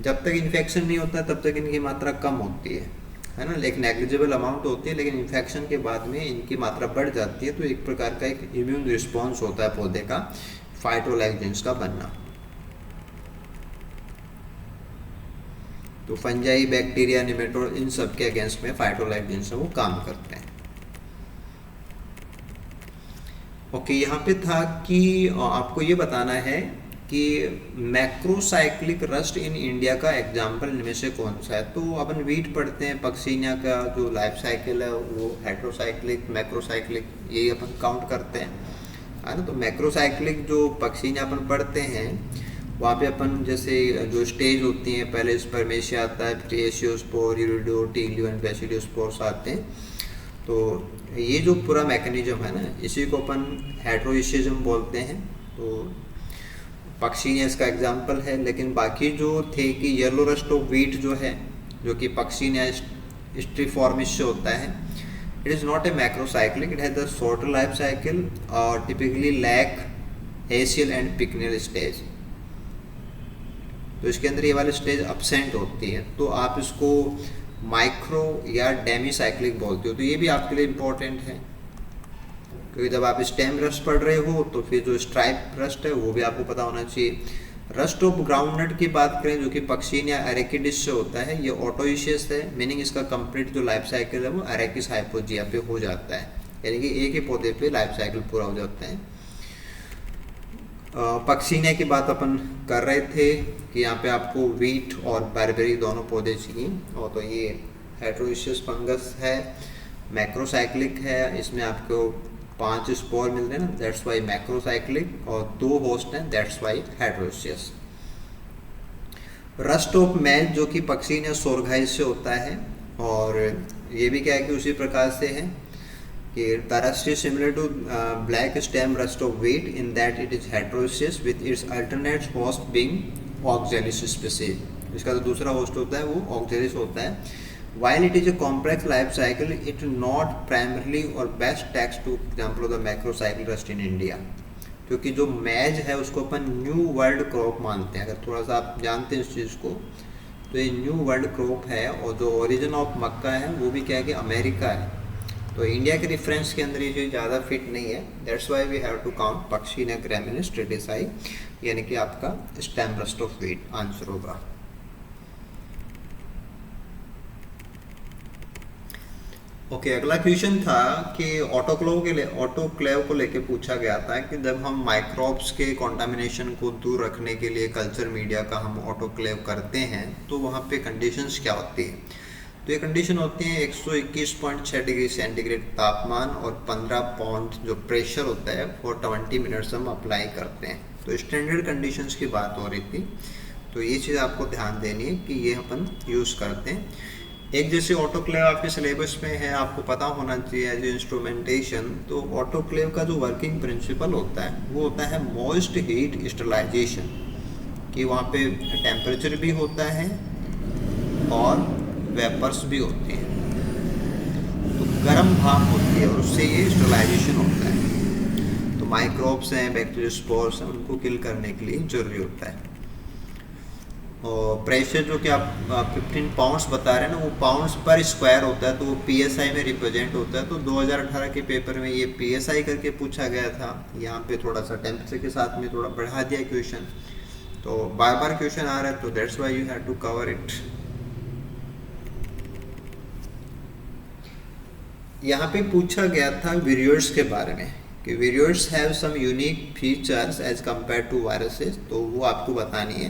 जब तक इन्फेक्शन नहीं होता तब तक इनकी मात्रा कम होती है ना, एक नेग्लिजिबल अमाउंट होती है, लेकिन इन्फेक्शन के बाद में इनकी मात्रा बढ़ जाती है। तो एक प्रकार का एक इम्यून रिस्पॉन्स होता है पौधे का फाइटोलैक्जेंस का बनना। तो फंजाई, बैक्टीरिया, निमेटोड, इन सब के अगेंस्ट में फाइटोलैक्जेंस वो काम करते हैं। ओके, यहाँ पे था कि आपको ये बताना है कि मैक्रोसाइक्लिक रस्ट इन इंडिया का एग्जाम्पल इनमें से कौन सा है। तो अपन वीट पढ़ते हैं, पक्सीनिया का जो लाइफ साइकिल है वो हेट्रोसाइक्लिक, मैक्रोसाइक्लिक, यही अपन काउंट करते हैं, है ना। तो मैक्रोसाइक्लिक जो पक्सीनिया अपन पढ़ते हैं वहाँ पे अपन जैसे जो स्टेज होती हैं, पहले स्पर्मेशिया आता है, फिर एशियोस्पोर, यूरिडो, टीलियो एंड बेसिडियोस्पोर्स आते हैं। तो ये जो पूरा मैकेनिज्म है ना, इसी को अपन हेट्रोइशिज्म बोलते हैं। तो पक्षीनिया इसका एग्जाम्पल है, लेकिन बाकी जो थे कि येलो रस्ट ऑफ व्हीट जो है, जो कि पक्षीनिया स्ट्रीफॉर्मिस से होता है, it is not a macrocyclic, it has the shorter life cycle और टिपिकली लैक एसियल एंड पिकनियल स्टेज। तो इसके अंदर ये वाली स्टेज अब्सेंट होती है, तो आप इसको माइक्रो या डेमीसाइक्लिक बोलते हो। तो ये भी आपके लिए इम्पोर्टेंट है, क्योंकि जब आप स्टेम रस्ट पढ़ रहे हो तो फिर जो स्ट्राइप रस्ट है वो भी आपको पता होना चाहिए। रस्ट ऑफ ग्राउंडनट की बात करें जो कि पक्सीनिया एरेकिडिस से होता है, ये ऑटोइशियस है, मीनिंग इसका कंप्लीट जो लाइफ साइकिल है वो एरेकिस हाइपोजिया पे हो जाता है, यानी कि एक ही पौधे पे लाइफ साइकिल पूरा हो जाता है। पक्सीनिया की बात अपन कर रहे थे कि यहाँ पे आपको वीट और बारबेरी दोनों पौधे चाहिए, और तो ये हेट्रोइशियस फंगस है, मैक्रोसाइक्लिक है, इसमें आपको 5 स्पोर मिल रहे हैं ना, दैट्स वाई मैक्रोसाइक्लिक, और 2 होस्ट हैं, that's why heteroecious. Rust of match जो कि पक्सीनिया सोरघाइस से होता है, और ये भी क्या है कि उसी प्रकार से है कि the rust is similar to black stem rust of wheat in that it is heteroecious with its alternate host being oxalis species। इसका जो दूसरा होस्ट होता है वो ऑक्जेलिस होता है। While it is a complex life cycle, it not primarily or best tags to example of the macrocycle rust in India। क्योंकि जो मैज है उसको अपन न्यू वर्ल्ड क्रॉप मानते हैं, अगर थोड़ा सा आप जानते हैं इस चीज़ को, तो ये न्यू वर्ल्ड क्रॉप है, और जो ओरिजिन ऑफ मक्का है वो भी क्या है कि अमेरिका है। तो इंडिया के रेफरेंस के अंदर ये जो ज़्यादा फिट नहीं है, that's why we have to count Puccinia graminis tritici, यानी कि आपका stem rust of wheat answer होगा। ओके, अगला क्वेश्चन था कि ऑटोक्लेव को लेके पूछा गया था कि जब हम माइक्रोब्स के कॉन्टामिनेशन को दूर रखने के लिए कल्चर मीडिया का हम ऑटोक्लेव करते हैं तो वहाँ पे कंडीशंस क्या होती है। तो ये कंडीशन होती है 121.6 डिग्री सेंटीग्रेड तापमान और 15 पाउंड जो प्रेशर होता है फॉर 20 मिनट्स हम अप्लाई करते हैं। तो स्टैंडर्ड कंडीशंस की बात हो रही थी, तो ये चीज़ आपको ध्यान देनी है कि ये अपन यूज़ करते हैं। एक जैसे ऑटोक्लेव आपके सिलेबस में है, आपको पता होना चाहिए एज इंस्ट्रूमेंटेशन। तो ऑटोक्लेव का जो वर्किंग प्रिंसिपल होता है वो होता है मॉइस्ट हीट स्टरलाइजेशन, कि वहाँ पे टेम्परेचर भी होता है और वेपर्स भी होती हैं, तो गर्म भाप होती है और उससे ये स्टरलाइजेशन होता है। तो माइक्रोब्स हैं, बैक्टीरिया स्पोर्स हैं, उनको किल करने के लिए जरूरी होता है। और प्रेशर जो कि आप 15 पाउंड्स बता रहे हैं ना, वो पाउंड्स पर स्क्वायर होता है, तो वो PSI में रिप्रेजेंट होता है। तो 2018 के पेपर में ये PSI करके पूछा गया था, यहाँ पे थोड़ा सा टेम्परेचर के साथ में थोड़ा बढ़ा दिया क्वेश्चन, तो बार बार क्वेश्चन आ रहा है, तो that's why you have to cover it. यहाँ पे पूछा गया था विरियोइड्स के बारे में, कि viroids have some unique features as compared to viruses, तो वो आपको बतानी है।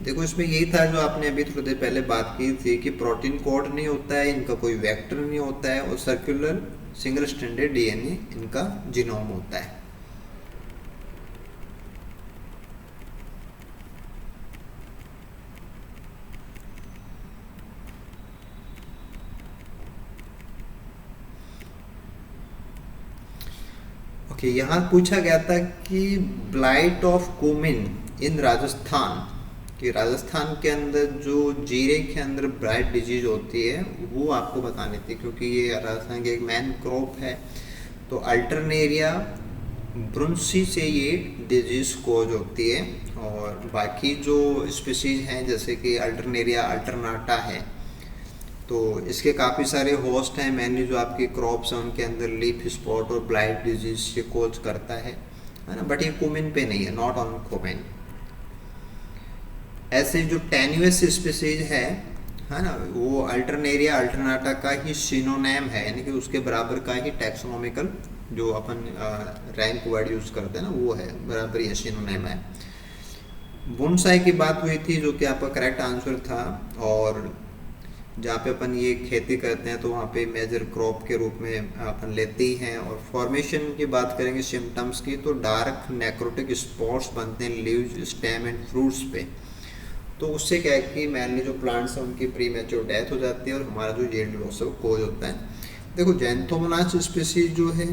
देखो इसमें यही था जो आपने अभी थोड़ी देर पहले बात की थी कि प्रोटीन कोड नहीं होता है, इनका कोई वेक्टर नहीं होता है, और सर्कुलर सिंगल स्ट्रैंडेड डीएनए इनका जीनोम होता है। ओके, यहाँ पूछा गया था कि ब्लाइट ऑफ कुमिन इन राजस्थान, कि राजस्थान के अंदर जो जीरे के अंदर ब्लाइट डिजीज होती है वो आपको बतानी थी, क्योंकि ये राजस्थान की एक मेन क्रॉप है। तो अल्टरनेरिया ब्रुंसी से ये डिजीज कोज होती है, और बाकी जो स्पीसीज हैं जैसे कि अल्टरनेरिया अल्टरनाटा है, तो इसके काफ़ी सारे होस्ट हैं। मेनली जो आपकी क्रॉप्स हैं उनके अंदर लीफ स्पॉट और ब्लाइट डिजीज से कोज करता है ना, बट ये कुमिन पे नहीं है, नॉट ऑन कुमिन। ऐसे जो टेन्यूस स्पीसीज है ना, वो अल्टरनेरिया अल्टरनाटा का ही सिनोनिम है, यानी कि उसके बराबर का ही टैक्सोनॉमिकल जो अपन रैंक वर्ड यूज़ करते हैं ना, वो है बराबर, ये सिनोनिम है। बोनसाई की बात हुई थी जो कि आपका करेक्ट आंसर था, और जहाँ पे अपन ये खेती करते हैं तो वहाँ पे मेजर क्रॉप के रूप में अपन लेते ही हैं। और फॉर्मेशन की बात करेंगे सिम्टम्स की, तो डार्क नेक्रोटिक स्पॉट्स बनते हैं लीव्स, स्टेम एंड फ्रूट्स पे। तो उससे क्या है कि मेनली जो प्लांट्स हैं उनकी प्री मैच्योर डेथ हो जाती है, और हमारा जो यील्ड लॉस है वो कोज होता है। देखो जैंथोमोनास स्पीसीज जो है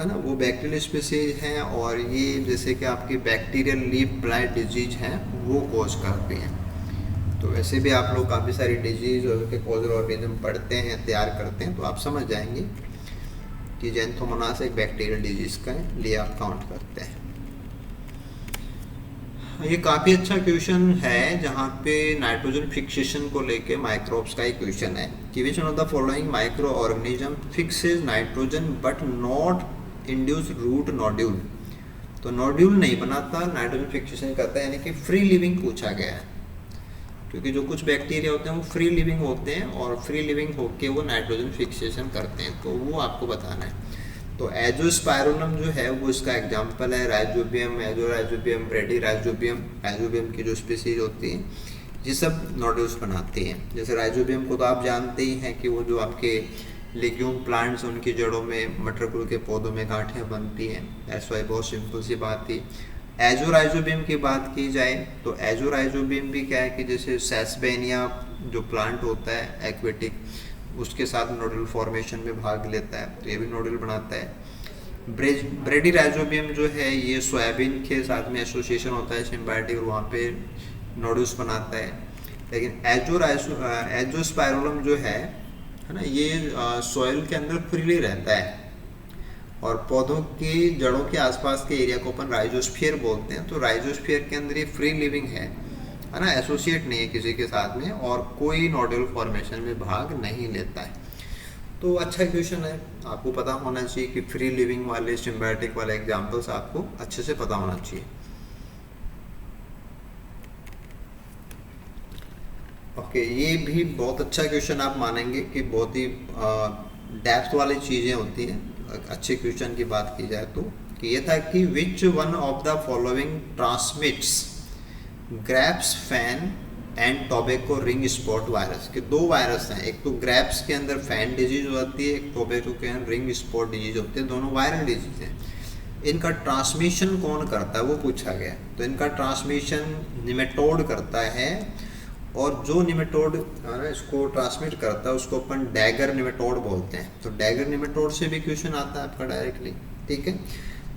ना, वो बैक्टीरियल स्पीसीज हैं, और ये जैसे कि आपकी बैक्टीरियल लीफ ब्लाइट डिजीज हैं वो कोज करती हैं। तो वैसे भी आप लोग काफ़ी सारी डिजीज और उसके कॉजल ऑर्गेनिज्म पढ़ते हैं, तैयार करते हैं, तो आप समझ जाएंगे कि जैंथोमोनास एक बैक्टीरियल डिजीज का लिए आप काउंट करते हैं। ये काफ़ी अच्छा क्वेश्चन है जहाँ पे नाइट्रोजन फिक्सेशन को लेके माइक्रोब्स का ही क्वेश्चन है कि which one of the following microorganism fixes nitrogen but not induce root nodule. तो नोड्यूल नहीं बनाता, नाइट्रोजन फिक्सेशन करता है, यानी कि फ्री लिविंग पूछा गया है, क्योंकि जो कुछ बैक्टीरिया होते हैं वो फ्री लिविंग होते हैं, और फ्री लिविंग होके वो नाइट्रोजन फिक्सेशन करते हैं, तो वो आपको बताना है। तो एजोस्पाइरोलम जो है वो इसका एग्जांपल है। राइजोबियम, एजोराइजोबियम, राइजोबियम की जो स्पीसीज होती हैं ये सब नोड्यूल्स बनाती हैं। जैसे राइजोबियम को तो आप जानते ही हैं कि वो जो आपके लेग्यूम प्लांट्स उनकी जड़ों में, मटर कुल के पौधों में गांठें बनती हैं, दैट्स वाई, बहुत सिंपल सी बात थी। एजोराइजोबियम की बात की जाए तो एजोराइजोबियम भी क्या है कि जैसे सेसबेनिया जो प्लांट होता है एक्वेटिक, उसके साथ नोडल फॉर्मेशन में भाग लेता है, तो ये भी नोडल बनाता है। ब्रेडीराइजोबियम जो है ये सोयाबीन के साथ में एसोसिएशन होता है सिम्बायोटिक, और वहाँ पे नोडल्स बनाता है। लेकिन एजोस्पाइरोलम जो है ना, ये सॉइल के अंदर फ्रीली रहता है, और पौधों की जड़ों के आसपास के एरिया को अपन राइजोस्फीयर बोलते हैं। तो राइजोस्फीयर के अंदर ये फ्री लिविंग है ना, एसोसिएट नहीं है किसी के साथ में, और कोई नोडल फॉर्मेशन में भाग नहीं लेता है। तो अच्छा क्वेश्चन है, आपको पता होना चाहिए कि फ्री लिविंग वाले सिम्बायोटिक वाले एग्जांपल्स आपको अच्छे से पता होना चाहिए। ओके, ये भी बहुत अच्छा क्वेश्चन आप मानेंगे कि बहुत ही डेप्थ वाली चीज़ें होती हैं। अच्छे क्वेश्चन की बात की जाए तो कि ये था कि which one of the following transmits grapes fan and tobacco ring spot virus. के दो वायरस हैं, एक तो ग्रैप्स के अंदर फैन डिजीज होती है, एक टोबैको के अंदर रिंग स्पॉट डिजीज होती है, दोनों वायरल डिजीज हैं। इनका ट्रांसमिशन कौन करता है वो पूछा गया। तो इनका ट्रांसमिशन निमेटोड करता है, और जो निमेटोड इसको ट्रांसमिट करता है उसको अपन डैगर निमेटोड बोलते हैं। तो डैगर निमेटोड से भी क्वेश्चन आता है आपका डायरेक्टली, ठीक है।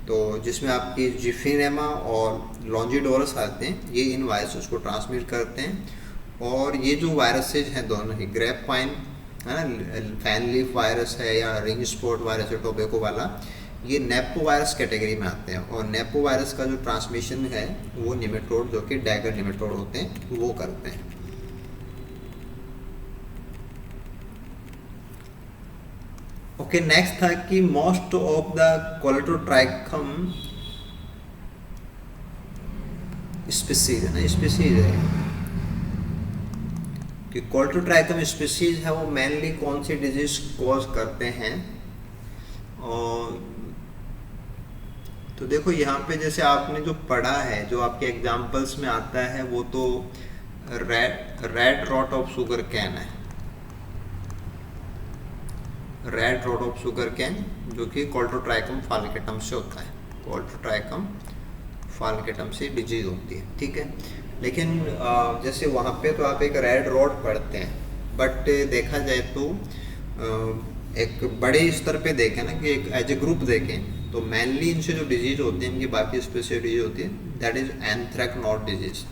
तो जिसमें आपकी जिफिनेमा और लॉन्जिडोरस आते हैं, ये इन वायरसेस को ट्रांसमिट करते हैं। और ये जो वायरसेज हैं दोनों ही, ग्रेप वाइन है ना, फैन लीफ वायरस है या रिंग स्पॉट वायरस है टोबैको वाला, ये नेपो वायरस कैटेगरी में आते हैं। और नेपो वायरस का जो ट्रांसमिशन है वो निमेटोड जो कि डैगर निमेटोड होते हैं वो करते हैं। ओके, नेक्स्ट था कि most of the Colletotrichum species है ना, स्पीसीज है कि कोलेटोट्राइकम स्पीसीज है वो मेनली कौन सी डिजीज कॉज करते हैं। और तो देखो यहाँ पे जैसे आपने जो पढ़ा है, जो आपके एग्जाम्पल्स में आता है, वो तो red rot of sugarcane है। Red rot of sugarcane जो कि कोल्टोट्राइकम फाल्केटम से होता है। कोल्टोट्राइकम फाल्केटम से डिजीज होती है, ठीक है। लेकिन जैसे वहाँ पे तो आप एक रेड रॉट पढ़ते हैं, बट देखा जाए तो एक बड़े स्तर पे देखें ना, कि एक एज ए ग्रुप देखें, तो मेनली इनसे जो डिजीज होती है, इनकी बाकी स्पेसिफिक डिजीज होती है, दैट इज एंथ्रेक्नोज डिजीज।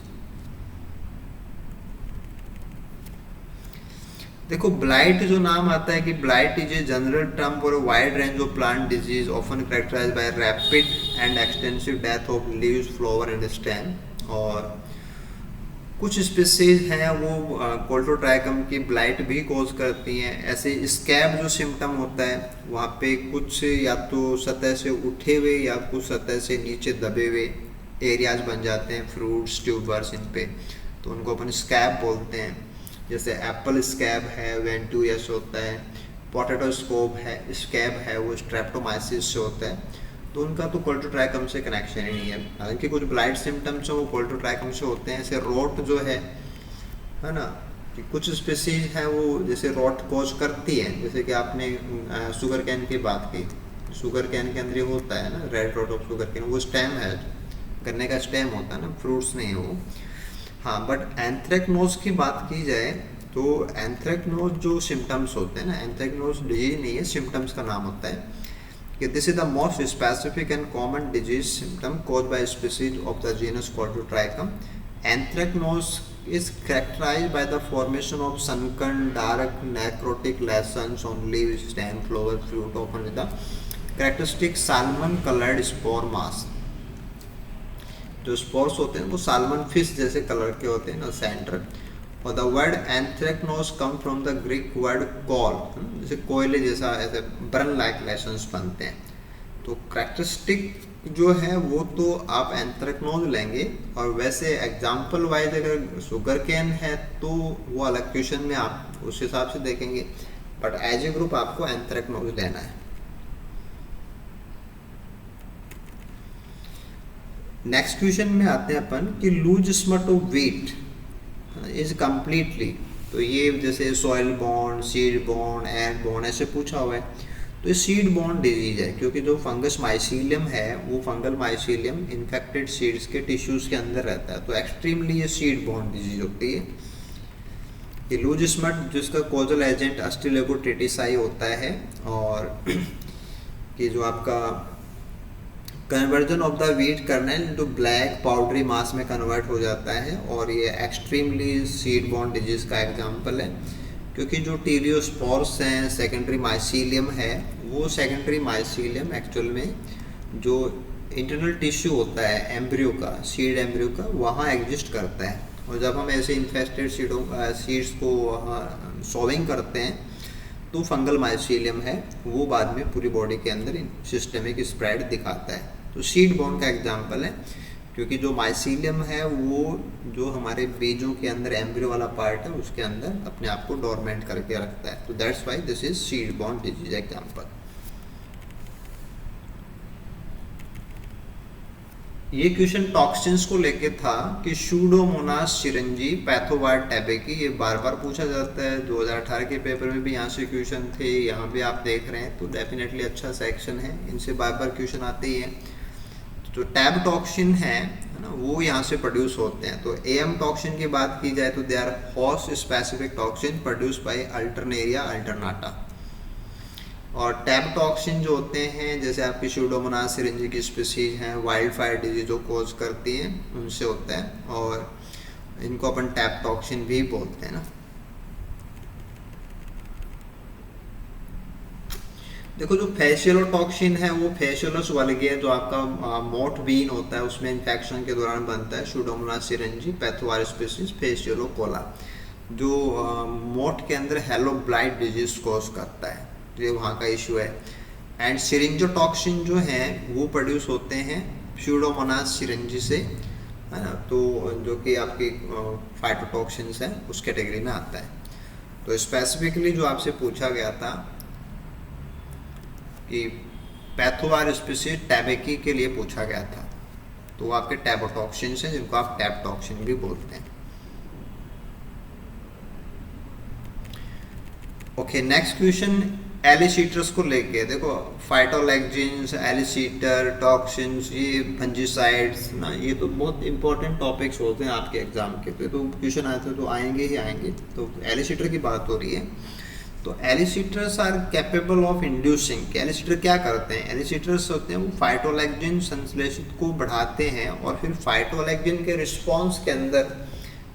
देखो ब्लाइट जो नाम आता है, कि blight is a general term for a wide range of plant disease often characterized by rapid and extensive death of leaves, flower and stem. और कुछ स्पीसीज हैं वो कोल्टोट्राइकम की ब्लाइट भी कॉज करती हैं। ऐसे स्कैब जो सिम्टम होता है, वहाँ पे कुछ या तो सतह से उठे हुए या कुछ सतह से नीचे दबे हुए एरियाज बन जाते हैं, फ्रूट्स, ट्यूबर्स, इन पे, तो उनको अपन स्कैब बोलते हैं। जैसे एप्पल स्कैब है, वेंटूयस होता है, पोटैटो स्कैब है, वो स्ट्रेप्टोमाइसिस से होता है। तो उनका तो कोल्टोट्राइकम से कनेक्शन ही नहीं है। हालांकि कुछ ब्लाइट सिम्टम्स हैं वो कोल्टोट्राइकम से होते हैं। ऐसे रोट जो है ना, कि कुछ स्पीसीज हैं वो जैसे रोट कॉज करती है। जैसे कि आपने शुगर कैन की बात की, शुगर कैन के अंदर ये होता है ना, red rot of sugarcane, वो स्टेम है, गन्ने का स्टेम होता है ना, फ्रूट्स नहीं है वो। हाँ, बट एंथ्रेक्नोज की बात की जाए तो एंथ्रेक्नोज जो सिम्टम्स होते हैं ना, एंथ्रेक्नोज डिजीज नहीं है, सिम्टम्स का नाम होता है। This is the most specific and common disease symptom caused by a species of the genus Coleotrichum. Anthracnose is characterized by the formation of sunken, dark, necrotic lesions on leaves, stem, flower, fruit, often with the characteristic salmon-colored spore mass. जो spores होते हैं वो salmon fish जैसे colour के होते हैं ना, centre. और the word anthracnose come from the Greek word call, जैसे कोयले जैसा ऐसे बर्न लाइक लेशंस बनते हैं। तो करेक्टरिस्टिक जो है वो तो आप एंथ्रेक्नोज लेंगे, और वैसे एग्जाम्पल वाइज अगर शुगर कैन है तो वो अलग क्वेश्चन में आप उस हिसाब से देखेंगे, बट एज ए ग्रुप आपको एंथ्रेक्नोज लेना है। नेक्स्ट क्वेश्चन में आते हैं अपन कि loose smut of wheat is completely, तो ये जैसे soil borne, seed borne, air borne ऐसे पूछा हुआ है। तो ये सीड बॉर्न डिजीज है, क्योंकि जो फंगस माइसीलियम है वो फंगल माइसीलियम इन्फेक्टेड सीड्स के टिश्यूज के अंदर रहता है, तो एक्सट्रीमली ये सीड बॉर्न डिजीज होती है। ये लूज स्मट जिसका कॉजल एजेंट अस्टिलेगोट्रेटिसाई होता है, और कि जो आपका conversion of the wheat kernel into black powdery mass में कन्वर्ट हो जाता है, और ये एक्सट्रीमली सीड बॉर्न डिजीज का एग्जांपल है। क्योंकि जो टीरियोस्पोर्स हैं, सेकेंडरी माइसीलियम है, वो सेकेंडरी माइसीलियम एक्चुअल में जो इंटरनल टिश्यू होता है एम्ब्रियो का, सीड एम्ब्रियो का, वहाँ एग्जिस्ट करता है। और जब हम ऐसे इन्फेस्टेड सीड्स को सॉविंग करते हैं तो फंगल माइसीलियम है वो बाद में पूरी बॉडी के अंदर सिस्टमिक स्प्रेड दिखाता है। तो सीड बॉर्न का एग्जांपल है, क्योंकि जो माइसीलियम है वो जो हमारे बीजों के अंदर एम्ब्रियो वाला पार्ट है उसके अंदर अपने आप को डोरमेंट करके रखता है। तो that's why this is seed borne disease example. ये क्वेश्चन टॉक्सिन्स को लेके था कि सूडोमोनास सिरिंजी पैथोवायड टैबेकी, ये बार बार पूछा जाता है। 2018 के पेपर में भी यहाँ से क्वेश्चन थे, यहाँ भी आप देख रहे हैं, तो डेफिनेटली अच्छा सेक्शन है, इनसे बार बार क्वेश्चन आते ही हैं। जो टैब टॉक्सिन है ना, वो यहाँ से प्रोड्यूस होते हैं। तो एम टॉक्सिन की बात की जाए तो they are host specific toxin produce by Alternaria alternata. और टैब टॉक्सिन जो होते हैं, जैसे आपकी सूडोमोनास सिरिंजी की स्पीसीज हैं, वाइल्ड फायर डिजीज जो कॉज करती हैं, उनसे होता है, और इनको अपन टैब टॉक्सिन भी बोलते हैं ना। देखो जो फेसियोटॉक्सिन है वो फेसियोलस वल्गेर, जो आपका मोट बीन होता है उसमें इन्फेक्शन के दौरान बनता है। सूडोमोनास सिरिंजी पैथोवायरस स्पीसीज फेसियोलोकोला जो मोट के अंदर हेलो ब्लाइट डिजीज कॉज करता है, तो ये वहाँ का इशू है। एंड सिरिंजोटॉक्सिन जो हैं वो प्रोड्यूस होते हैं सूडोमोनास सिरिंजी से, है ना, तो जो कि आपकी फाइटोटॉक्सिन्स हैं उस कैटेगरी में आता है। तो स्पेसिफिकली जो आपसे पूछा गया था कि पैथोवायर स्पीसीज टैबेकी के लिए पूछा गया था, तो वो आपके टैबोटॉक्सिन हैं जिनको आप टैबटॉक्सिन भी बोलते हैं। ओके, नेक्स्ट क्वेश्चन एलिसीटर्स को लेके। देखो फाइटोलैक्जिन्स, एलिसीटर, टॉक्सिन्स, ये फंजीसाइड्स ना, ये तो बहुत इंपॉर्टेंट टॉपिक्स होते हैं आपके एग्जाम के, तो क्वेश्चन आए थे तो आएंगे ही आएंगे। तो एलिसीटर की बात हो रही है, तो एलिसीटर्स आर कैपेबल ऑफ इंड्यूसिंग। एलिसीटर क्या करते हैं? एलिसीटर्स होते हैं वो फाइटोलैक्जिन संश्लेषित को बढ़ाते हैं और फिर फाइटोलैक्जिन के रिस्पॉन्स के अंदर,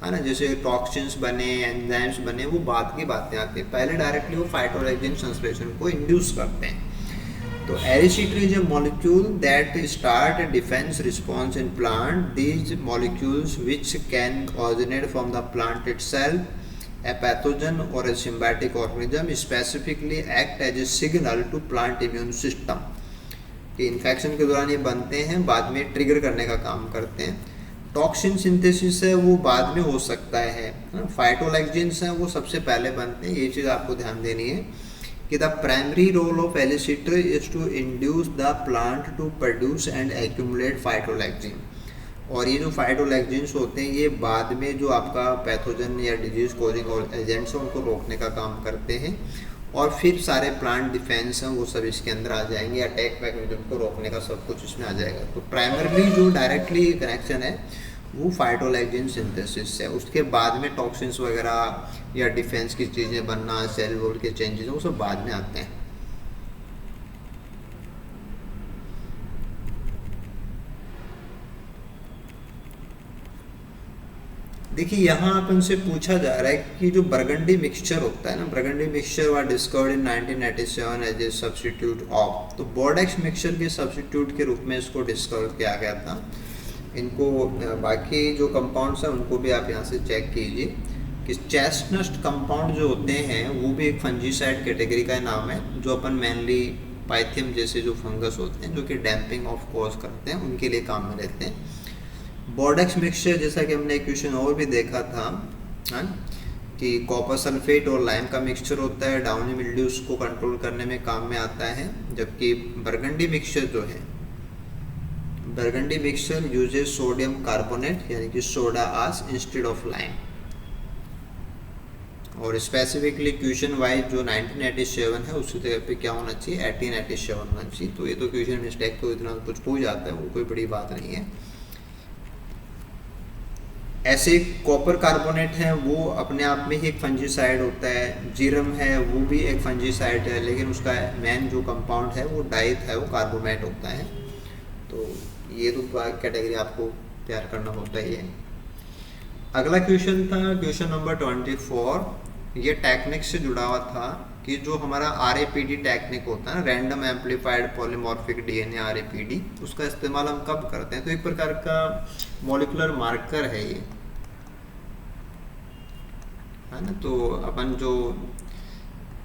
है ना, जैसे टॉक्सिन्स बने, एंजाइम्स बने, वो बाद की बातें आती हैं। पहले डायरेक्टली वो फाइटोलैक्जिन संश्लेषण को इंड्यूस करते हैं। तो elicitor is a molecule that start a defence response in plant. These molecules which can originate from the plant itself, a pathogen or a symbiotic organism specifically act as a signal to plant immune system। कि infection के दौरान ये बनते हैं, बाद में trigger करने का काम करते हैं। टॉक्सिन सिंथेसिस है वो बाद में हो सकता है, फाइटोलैक्जिन्स हैं वो सबसे पहले बनते हैं। ये चीज़ आपको ध्यान देनी है कि the primary role of elicitor is to induce the plant to produce and accumulate phytoalexin. और ये जो फाइटोलैक्जिन्स होते हैं ये बाद में जो आपका पैथोजन या डिजीज कोजिंग एजेंट्स हैं उनको रोकने का काम करते हैं, और फिर सारे प्लांट डिफेंस हैं वो सब इसके अंदर आ जाएंगे, अटैक मैकेनिज्म को रोकने का सब कुछ इसमें आ जाएगा। तो प्राइमरली जो डायरेक्टली कनेक्शन है वो फाइटोलैक्जिन सिंथेसिस है, उसके बाद में टॉक्सिन्स वगैरह या डिफेंस की चीज़ें बनना, सेल वॉल के चेंजेस, वो सब बाद में आते हैं। देखिए यहाँ अपन से पूछा जा रहा है कि जो बरगंडी मिक्सचर होता है ना, Burgundy mixture was discovered in 1987 as a substitute of, तो बोर्डेक्स मिक्सचर के सब्स्टिट्यूट के रूप में इसको डिस्कवर किया गया था। इनको बाकी जो कंपाउंड्स हैं उनको भी आप यहाँ से चेक कीजिए कि चेस्टनट कंपाउंड जो होते हैं वो भी एक फंजीसाइड कैटेगरी का नाम है, जो अपन मेनली पाइथियम जैसे जो फंगस होते हैं जो कि डैम्पिंग ऑफ कॉज करते हैं उनके लिए काम में रहते हैं। बोर्डेक्स मिक्सचर जैसा कि हमने क्वेश्चन और भी देखा था, है कि कॉपर सल्फेट और लाइम का मिक्सचर होता है, डाउनी मिल्ड्यूज को कंट्रोल करने में काम में आता है। जबकि बरगंडी मिक्सचर जो है, Burgundy mixture uses sodium carbonate यानी कि soda as instead of lime. और स्पेसिफिकली क्वेश्चन वाइज जो 1987 है उसकी जगह पे क्या होना चाहिए, 1887 होना चाहिए। तो ये तो क्वेश्चन मिस्टेक तो इतना कुछ पूछ जाता है, वो कोई बड़ी बात नहीं है। ऐसे कॉपर कार्बोनेट है वो अपने आप में ही एक फंजीसाइड होता है, जीरम है वो भी एक फंजीसाइड है, लेकिन उसका मेन जो कंपाउंड है वो डाइथ है, वो कार्बोमेट होता है। तो ये तो कैटेगरी आपको तैयार करना होता ही है। अगला क्वेश्चन था क्वेश्चन नंबर 24। ये टेक्निक से जुड़ा हुआ था कि जो हमारा RAPD टेक्निक होता है ना, random amplified polymorphic DNA RAPD, उसका इस्तेमाल हम कब करते हैं? तो एक प्रकार का मॉलिक्यूलर मार्कर है ये, है ना। तो अपन जो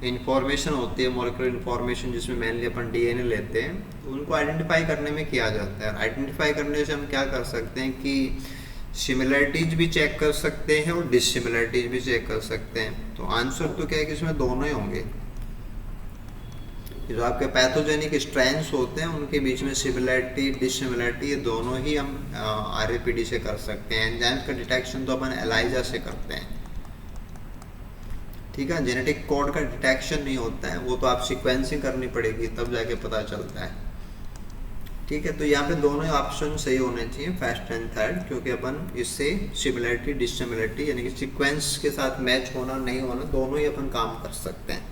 इंफॉर्मेशन होती है मॉलिक्यूलर इंफॉर्मेशन जिसमें मेनली अपन DNA लेते हैं, उनको आइडेंटिफाई करने में किया जाता है। आइडेंटिफाई करने से हम क्या कर सकते हैं कि सिमिलरिटीज भी चेक कर सकते हैं और डिससिमिलरिटीज भी चेक कर सकते हैं। तो आंसर तो क्या है कि इसमें दोनों ही होंगे। जो आपके पैथोजेनिक स्ट्रेंस होते हैं उनके बीच में सिमिलरिटी डिससिमिलरिटी ये दोनों ही हम RAPD से कर सकते हैं। एंजाइम्स का डिटेक्शन तो अपन ELISA से करते हैं, ठीक है। जेनेटिक कोड का डिटेक्शन नहीं होता है, वो तो आप सीक्वेंसिंग करनी पड़ेगी तब जाके पता चलता है, ठीक है। तो यहाँ पे दोनों ऑप्शन सही होने चाहिए, फर्स्ट एंड थर्ड, क्योंकि अपन इससे सिमिलरिटी डिससिमिलरिटी यानी कि सीक्वेंस के साथ मैच होना नहीं होना दोनों ही अपन काम कर सकते हैं।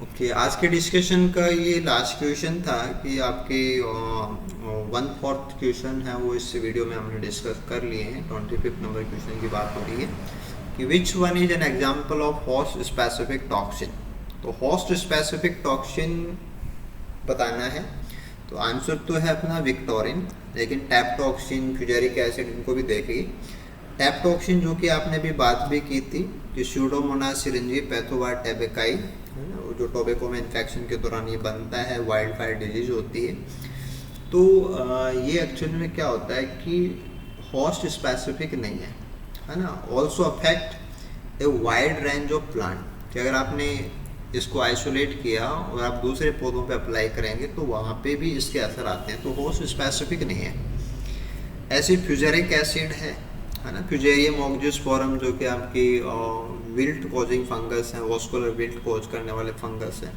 ओके, आज के डिस्कशन का ये लास्ट क्वेश्चन था कि आपके 1/4 क्वेश्चन है वो इस वीडियो में हमने डिस्कस कर लिए हैं। 25 नंबर क्वेश्चन की बात हो रही है कि which one is an example of host specific toxin. तो होस्ट स्पेसिफिक टॉक्सिन बताना है, तो आंसर तो है अपना विक्टोरिन, लेकिन टैप्टॉक्सिन, फ्यूजेरिक एसिड इनको भी देखिए। टैप्टॉक्सिन जो कि आपने भी बात भी की थी कि स्यूडोमोनास सिरिंजी पैथोवायर टैबेकाई, जो टोबैको में इन्फेक्शन के दौरान ये बनता है, वाइल्ड फायर डिजीज होती है। तो ये एक्चुअली में क्या होता है कि होस्ट स्पेसिफिक नहीं है, है ना। Also affect a wide range of plant, कि अगर आपने इसको आइसोलेट किया और आप दूसरे पौधों पे अप्लाई करेंगे तो वहाँ पे भी इसके असर आते हैं, तो होस्ट स्पेसिफिक नहीं है। ऐसे फ्यूजेरिक एसिड है ना, फ्यूजेरियम ऑक्जियोस्पोरम, जो कि आपकी विल्ट कॉजिंग फंगस है, वॉस्कुलर विल्ट कॉज करने वाले फंगस है।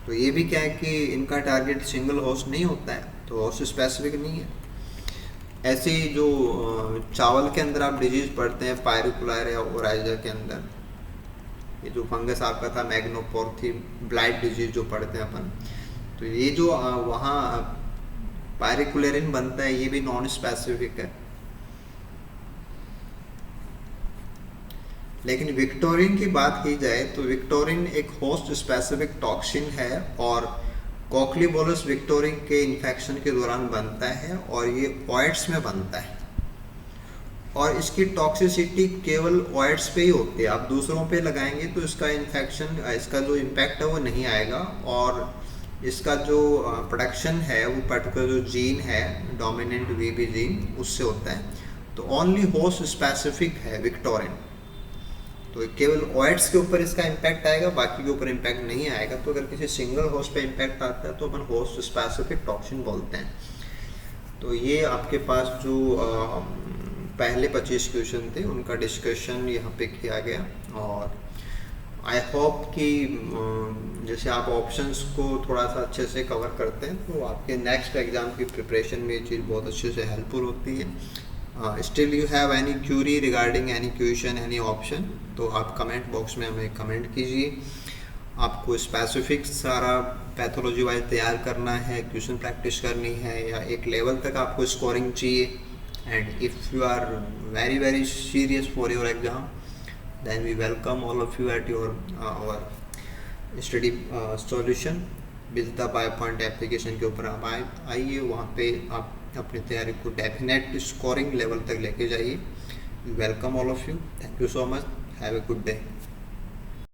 तो ये भी क्या है कि इनका टारगेट सिंगल होस्ट नहीं होता है, तो होस्ट स्पेसिफिक नहीं है। ऐसे ही जो चावल के अंदर आप डिजीज पढ़ते हैं पायरिकुलारिया ओराइजा के अंदर, ये जो फंगस आपका था मैग्नोपोर्थी ब्लाइट डिजीज जो पढ़ते हैं अपन, तो ये जो वहाँ पायरिकुलेरिन बनता है ये भी नॉन स्पेसिफिक है। लेकिन विक्टोरिन की बात की जाए तो विक्टोरिन एक होस्ट स्पेसिफिक टॉक्सिन है और कॉक्लीबोलस विक्टोरिन के इन्फेक्शन के दौरान बनता है और ये ऑयड्स में बनता है और इसकी टॉक्सिसिटी केवल ऑयड्स पे ही होती है। आप दूसरों पे लगाएंगे तो इसका इन्फेक्शन, इसका जो इम्पैक्ट है वो नहीं आएगा और इसका जो प्रोडक्शन है वो पर्टिकुलर जो जीन है डोमिनेंट वीबी जीन उससे होता है। तो ओनली होस्ट स्पेसिफिक है विक्टोरिन, तो केवल ऑयड्स के ऊपर इसका इम्पैक्ट आएगा, बाकी के ऊपर इम्पैक्ट नहीं आएगा। तो अगर किसी सिंगल होस्ट पे इम्पैक्ट आता है तो अपन होस्ट स्पेसिफिक टॉक्सिन बोलते हैं। तो ये आपके पास जो पहले 25 क्वेश्चन थे उनका डिस्कशन यहाँ पे किया गया और आई होप कि जैसे आप ऑप्शंस को थोड़ा सा अच्छे से कवर करते हैं तो आपके नेक्स्ट एग्ज़ाम की प्रिपरेशन में ये चीज़ बहुत अच्छे से हेल्पफुल होती है। Still you have any Curie regarding any question any option, तो आप कमेंट बॉक्स में हमें कमेंट कीजिए। आपको स्पेसिफिक सारा पैथोलॉजी वाइज तैयार करना है, क्वेश्चन प्रैक्टिस करनी है या एक लेवल तक आपको स्कोरिंग चाहिए, and if you are very very serious for your exam then we welcome all of you at your our study solution बिजदा बायोपॉइंट एप्लीकेशन के ऊपर आप आइए, वहाँ पे आप अपनी तैयारी को डेफिनेट स्कोरिंग लेवल तक लेके जाइए। Welcome all of you, thank you so much, have a good day.